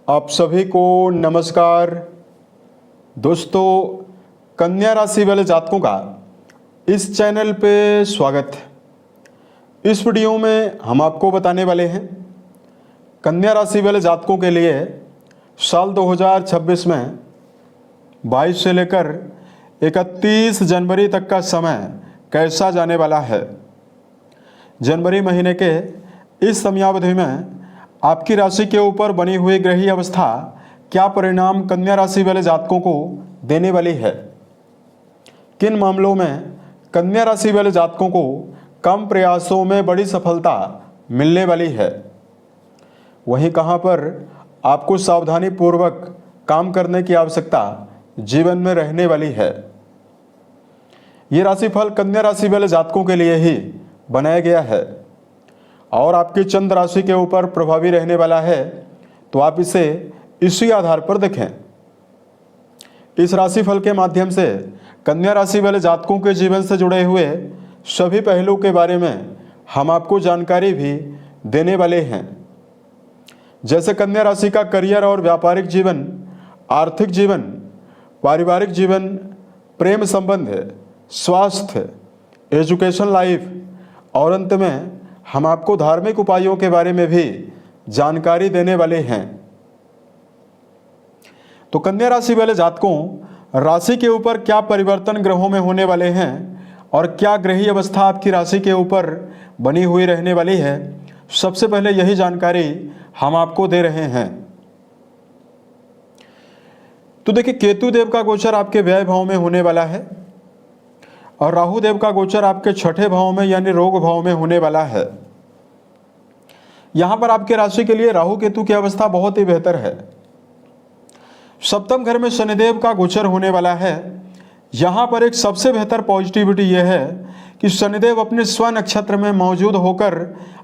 आप सभी को नमस्कार। दोस्तों, कन्या राशि वाले जातकों का इस चैनल पे स्वागत है। इस वीडियो में हम आपको बताने वाले हैं कन्या राशि वाले जातकों के लिए साल 2026 में 22 से लेकर 31 जनवरी तक का समय कैसा जाने वाला है। जनवरी महीने के इस समयावधि में आपकी राशि के ऊपर बनी हुई ग्रही अवस्था क्या परिणाम कन्या राशि वाले जातकों को देने वाली है। किन मामलों में कन्या राशि वाले जातकों को कम प्रयासों में बड़ी सफलता मिलने वाली है, वहीं कहां पर आपको सावधानी पूर्वक काम करने की आवश्यकता जीवन में रहने वाली है। ये राशिफल कन्या राशि वाले जातकों के लिए ही बनाया गया है और आपकी चंद्र राशि के ऊपर प्रभावी रहने वाला है, तो आप इसे इसी आधार पर देखें। इस राशिफल के माध्यम से कन्या राशि वाले जातकों के जीवन से जुड़े हुए सभी पहलू के बारे में हम आपको जानकारी भी देने वाले हैं, जैसे कन्या राशि का करियर और व्यापारिक जीवन, आर्थिक जीवन, पारिवारिक जीवन, प्रेम संबंध, स्वास्थ्य, एजुकेशन लाइफ और अंत में हम आपको धार्मिक उपायों के बारे में भी जानकारी देने वाले हैं। तो कन्या राशि वाले जातकों, राशि के ऊपर क्या परिवर्तन ग्रहों में होने वाले हैं और क्या ग्रही अवस्था आपकी राशि के ऊपर बनी हुई रहने वाली है, सबसे पहले यही जानकारी हम आपको दे रहे हैं। तो देखिए, केतु देव का गोचर आपके व्यय भाव में होने वाला है और राहु देव का गोचर आपके छठे भाव में यानी रोग भाव में होने वाला है। यहां पर आपके राशि के लिए राहु केतु की अवस्था बहुत ही बेहतर है। सप्तम घर में शनिदेव का गोचर होने वाला है। यहां पर एक सबसे बेहतर पॉजिटिविटी यह है कि शनिदेव अपने स्व नक्षत्र में मौजूद होकर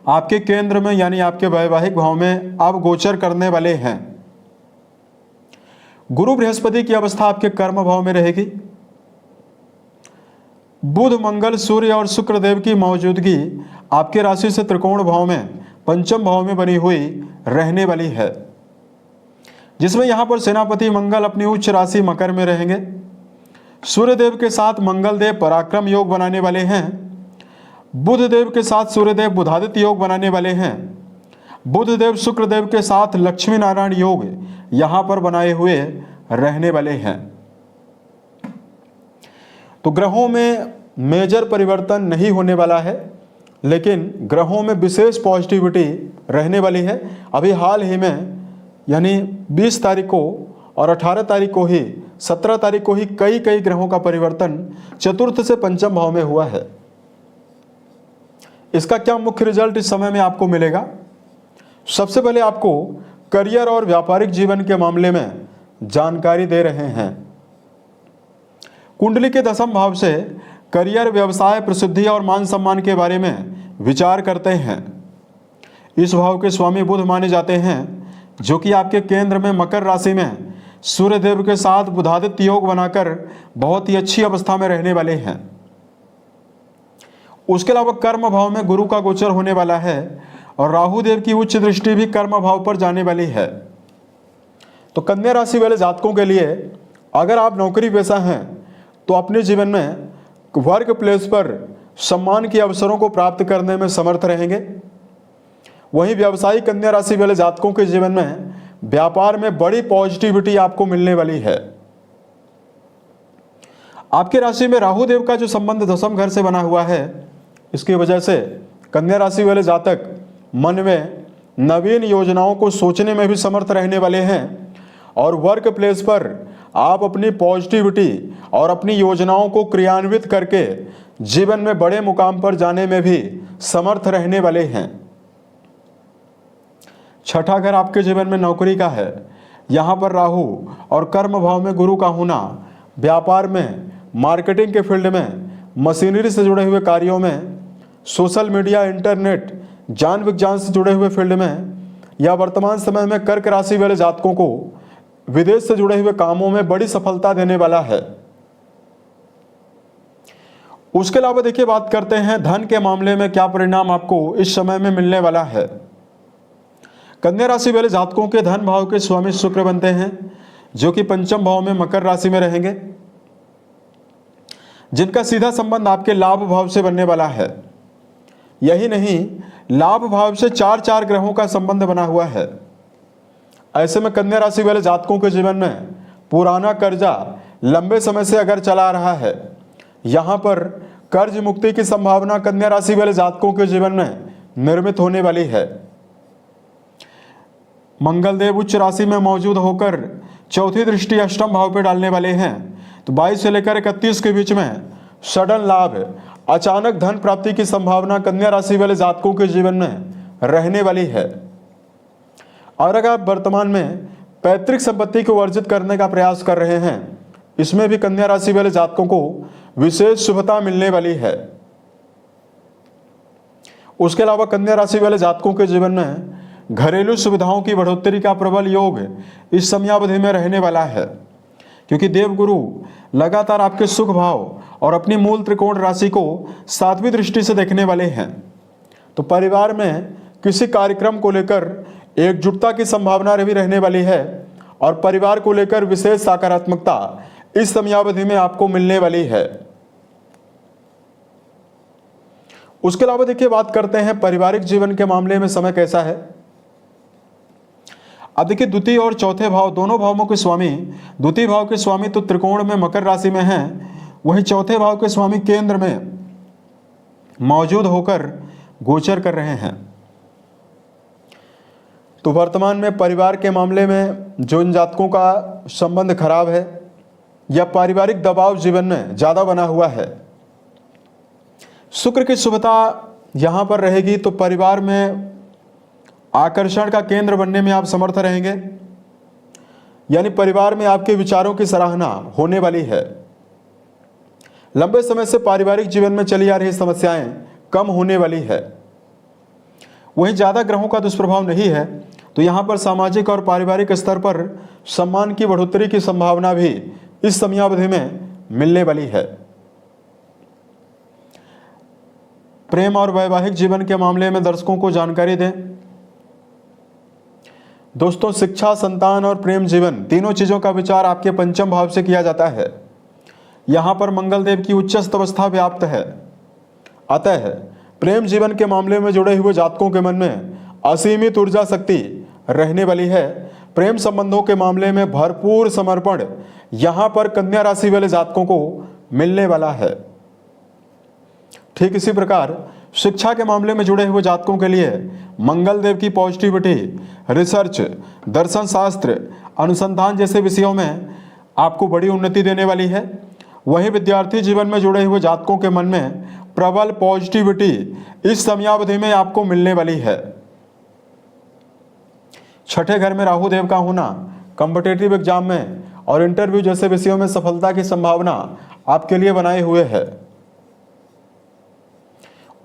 आपके केंद्र में यानी आपके वैवाहिक भाव में अब गोचर करने वाले हैं। गुरु बृहस्पति की अवस्था आपके कर्म भाव में रहेगी। बुध, मंगल, सूर्य और शुक्र देव की मौजूदगी आपके राशि से त्रिकोण भाव में पंचम भाव में बनी हुई रहने वाली है, जिसमें यहां पर सेनापति मंगल अपनी उच्च राशि मकर में रहेंगे। सूर्य देव के साथ मंगल देव पराक्रम योग बनाने वाले हैं। बुध देव के साथ सूर्य देव बुधादित्य योग बनाने वाले हैं। बुध देव शुक्र देव के साथ लक्ष्मी नारायण योग यहां पर बनाए हुए रहने वाले हैं। तो ग्रहों में मेजर परिवर्तन नहीं होने वाला है, लेकिन ग्रहों में विशेष पॉजिटिविटी रहने वाली है। अभी हाल ही में यानी 20 तारीख को और 18 तारीख को ही, 17 तारीख को ही कई ग्रहों का परिवर्तन चतुर्थ से पंचम भाव में हुआ है। इसका क्या मुख्य रिजल्ट इस समय में आपको मिलेगा? सबसे पहले आपको करियर और व्यापारिक जीवन के मामले में जानकारी दे रहे हैं। कुंडली के दसम भाव से करियर, व्यवसाय, प्रसिद्धि और मान सम्मान के बारे में विचार करते हैं। इस भाव के स्वामी बुध माने जाते हैं, जो कि आपके केंद्र में मकर राशि में सूर्य देव के साथ बुधादित्य योग बनाकर बहुत ही अच्छी अवस्था में रहने वाले हैं। उसके अलावा कर्म भाव में गुरु का गोचर होने वाला है और राहु देव की उच्च दृष्टि भी कर्म भाव पर जाने वाली है। तो कन्या राशि वाले जातकों के लिए अगर आप नौकरी पेशा हैं तो अपने जीवन में वर्क प्लेस पर सम्मान के अवसरों को प्राप्त करने में समर्थ रहेंगे। वहीं व्यावसायिक कन्या राशि वाले जातकों के जीवन में व्यापार में बड़ी पॉजिटिविटी आपको मिलने वाली है। आपकी राशि में राहु देव का जो संबंध दसम घर से बना हुआ है, इसकी वजह से कन्या राशि वाले जातक मन में नवीन योजनाओं को सोचने में भी समर्थ रहने वाले हैं और वर्क प्लेस पर आप अपनी पॉजिटिविटी और अपनी योजनाओं को क्रियान्वित करके जीवन में बड़े मुकाम पर जाने में भी समर्थ रहने वाले हैं। छठा घर आपके जीवन में नौकरी का है। यहाँ पर राहु और कर्म भाव में गुरु का होना व्यापार में, मार्केटिंग के फील्ड में, मशीनरी से जुड़े हुए कार्यों में, सोशल मीडिया, इंटरनेट, ज्ञान विज्ञान से जुड़े हुए फील्ड में या वर्तमान समय में कर्क राशि वाले जातकों को विदेश से जुड़े हुए कामों में बड़ी सफलता देने वाला है। उसके अलावा देखिए, बात करते हैं धन के मामले में क्या परिणाम आपको इस समय में मिलने वाला है। कन्या राशि वाले जातकों के धन भाव के स्वामी शुक्र बनते हैं, जो कि पंचम भाव में मकर राशि में रहेंगे, जिनका सीधा संबंध आपके लाभ भाव से बनने वाला है। यही नहीं, लाभ भाव से 4 ग्रहों का संबंध बना हुआ है। ऐसे में कन्या राशि वाले जातकों के जीवन में पुराना कर्जा लंबे समय से अगर चला आ रहा है, यहाँ पर कर्ज मुक्ति की संभावना कन्या राशि वाले जातकों के जीवन में निर्मित होने वाली है। मंगल देव उच्च राशि में मौजूद होकर चौथी दृष्टि अष्टम भाव पर डालने वाले हैं, तो 22 से लेकर 31 के बीच में सडन लाभ, अचानक धन प्राप्ति की संभावना कन्या राशि वाले जातकों के जीवन में रहने वाली है। और अगर आप वर्तमान में पैतृक संपत्ति को अर्जित करने का प्रयास कर रहे हैं, इसमें भी कन्या राशि वाले जातकों को विशेष शुभता मिलने वाली है। उसके अलावा कन्या राशि वाले जातकों के जीवन में घरेलू सुविधाओं की बढ़ोतरी का प्रबल योग इस समयावधि में रहने वाला है, क्योंकि देवगुरु लगातार आपके सुख भाव और अपनी मूल त्रिकोण राशि को 7वीं दृष्टि से देखने वाले हैं। तो परिवार में किसी कार्यक्रम को लेकर एकजुटता की संभावना भी रहने वाली है और परिवार को लेकर विशेष सकारात्मकता इस समयावधि में आपको मिलने वाली है। उसके अलावा देखिए, बात करते हैं पारिवारिक जीवन के मामले में समय कैसा है। अब देखिए, द्वितीय और चौथे भाव दोनों भावों के स्वामी, द्वितीय भाव के स्वामी तो त्रिकोण में मकर राशि में हैं, वहीं चौथे भाव के स्वामी केंद्र में मौजूद होकर गोचर कर रहे हैं। तो वर्तमान में परिवार के मामले में जो इन जातकों का संबंध खराब है या पारिवारिक दबाव जीवन में ज़्यादा बना हुआ है, शुक्र की शुभता यहाँ पर रहेगी, तो परिवार में आकर्षण का केंद्र बनने में आप समर्थ रहेंगे, यानी परिवार में आपके विचारों की सराहना होने वाली है। लंबे समय से पारिवारिक जीवन में चली आ रही समस्याएं कम होने वाली है। वहीं ज़्यादा ग्रहों का दुष्प्रभाव नहीं है, तो यहाँ पर सामाजिक और पारिवारिक स्तर पर सम्मान की बढ़ोतरी की संभावना भी इस समयावधि में मिलने वाली है। प्रेम और वैवाहिक जीवन के मामले में दर्शकों को जानकारी दें। दोस्तों, शिक्षा, संतान और प्रेम जीवन तीनों चीज़ों का विचार आपके पंचम भाव से किया जाता है। यहाँ पर मंगल देव की उच्चस्थ अवस्था व्याप्त है, अतः प्रेम जीवन के मामले में जुड़े हुए जातकों के मन में असीमित ऊर्जा शक्ति रहने वाली है। प्रेम संबंधों के मामले में भरपूर समर्पण यहाँ पर कन्या राशि वाले जातकों को मिलने वाला है। ठीक इसी प्रकार शिक्षा के मामले में जुड़े हुए जातकों के लिए मंगल देव की पॉजिटिविटी, रिसर्च, दर्शन शास्त्र, अनुसंधान जैसे विषयों में आपको बड़ी उन्नति देने वाली है। वहीं विद्यार्थी जीवन में जुड़े हुए जातकों के मन में प्रबल पॉजिटिविटी इस समयावधि में आपको मिलने वाली है। छठे घर में राहु देव का होना कॉम्पिटिटिव एग्जाम में और इंटरव्यू जैसे विषयों में सफलता की संभावना आपके लिए बनाए हुए है।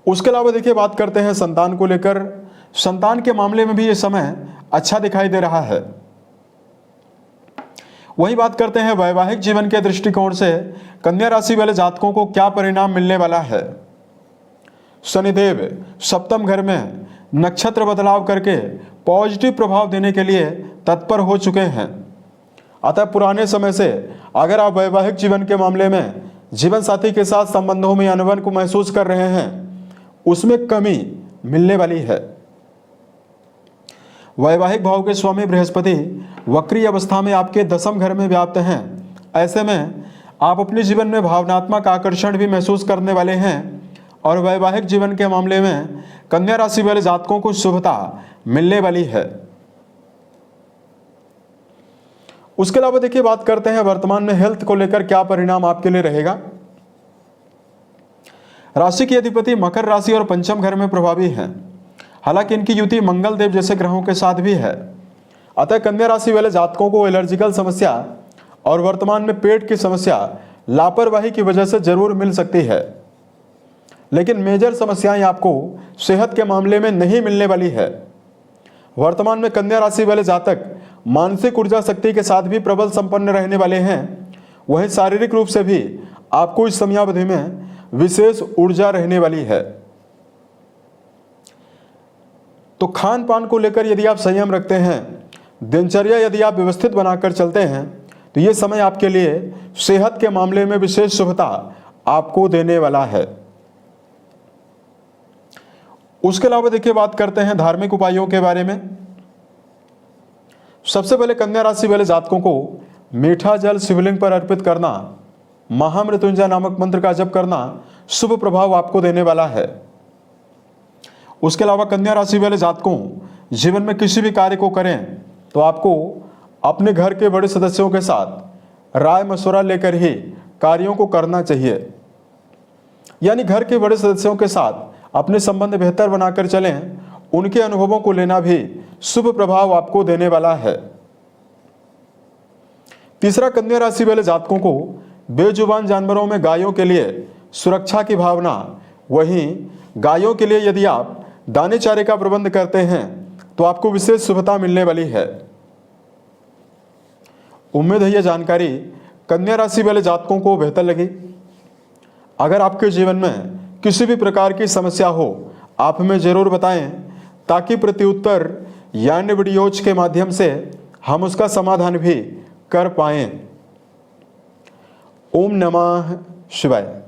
उसके अलावा देखिए, बात करते हैं संतान को लेकर। संतान के मामले में भी ये समय अच्छा दिखाई दे रहा है। वही बात करते हैं वैवाहिक जीवन के दृष्टिकोण से कन्या राशि वाले जातकों को क्या परिणाम मिलने वाला है। शनिदेव सप्तम घर में नक्षत्र बदलाव करके पॉजिटिव प्रभाव देने के लिए तत्पर हो चुके हैं। अतः पुराने समय से अगर आप वैवाहिक जीवन के मामले में जीवन साथी के साथ संबंधों में अनबन को महसूस कर रहे हैं, उसमें कमी मिलने वाली है। वैवाहिक भाव के स्वामी बृहस्पति वक्री अवस्था में आपके दसम घर में व्याप्त हैं। ऐसे में आप अपने जीवन में भावनात्मक आकर्षण भी महसूस करने वाले हैं और वैवाहिक जीवन के मामले में कन्या राशि वाले जातकों को शुभता मिलने वाली है। उसके अलावा देखिए, बात करते हैं वर्तमान में हेल्थ को लेकर क्या परिणाम आपके लिए रहेगा। राशि के अधिपति मकर राशि और पंचम घर में प्रभावी हैं। हालांकि इनकी युति मंगल देव जैसे ग्रहों के साथ भी है, अतः कन्या राशि वाले जातकों को एलर्जिकल समस्या और वर्तमान में पेट की समस्या लापरवाही की वजह से जरूर मिल सकती है, लेकिन मेजर समस्याएं आपको सेहत के मामले में नहीं मिलने वाली है। वर्तमान में कन्या राशि वाले जातक मानसिक ऊर्जा शक्ति के साथ भी प्रबल संपन्न रहने वाले हैं। वहीं शारीरिक रूप से भी आपको इस समयावधि में विशेष ऊर्जा रहने वाली है। तो खान पान को लेकर यदि आप संयम रखते हैं, दिनचर्या यदि आप व्यवस्थित बनाकर चलते हैं, तो ये समय आपके लिए सेहत के मामले में विशेष शुभता आपको देने वाला है। उसके अलावा देखिए बात करते हैं धार्मिक उपायों के बारे में। सबसे पहले कन्या राशि वाले जातकों को मीठा जल शिवलिंग पर अर्पित करना, महामृत्युंजय नामक मंत्र का जप करना शुभ प्रभाव आपको देने वाला है। उसके अलावा कन्या राशि वाले जातकों जीवन में किसी भी कार्य को करें तो आपको अपने घर के बड़े सदस्यों के साथ राय मशवरा लेकर ही कार्यों को करना चाहिए। यानी घर के बड़े सदस्यों के साथ अपने संबंध बेहतर बनाकर चलें, उनके अनुभवों को लेना भी शुभ प्रभाव आपको देने वाला है। तीसरा, कन्या राशि वाले जातकों को बेजुबान जानवरों में गायों के लिए सुरक्षा की भावना, वहीं गायों के लिए यदि आप दाने चारे का प्रबंध करते हैं तो आपको विशेष शुभता मिलने वाली है। उम्मीद है यह जानकारी कन्या राशि वाले जातकों को बेहतर लगी। अगर आपके जीवन में किसी भी प्रकार की समस्या हो, आप हमें जरूर बताएं ताकि प्रत्युत्तर या अन्य वीडियोज के माध्यम से हम उसका समाधान भी कर पाएं। ओम नमः शिवाय।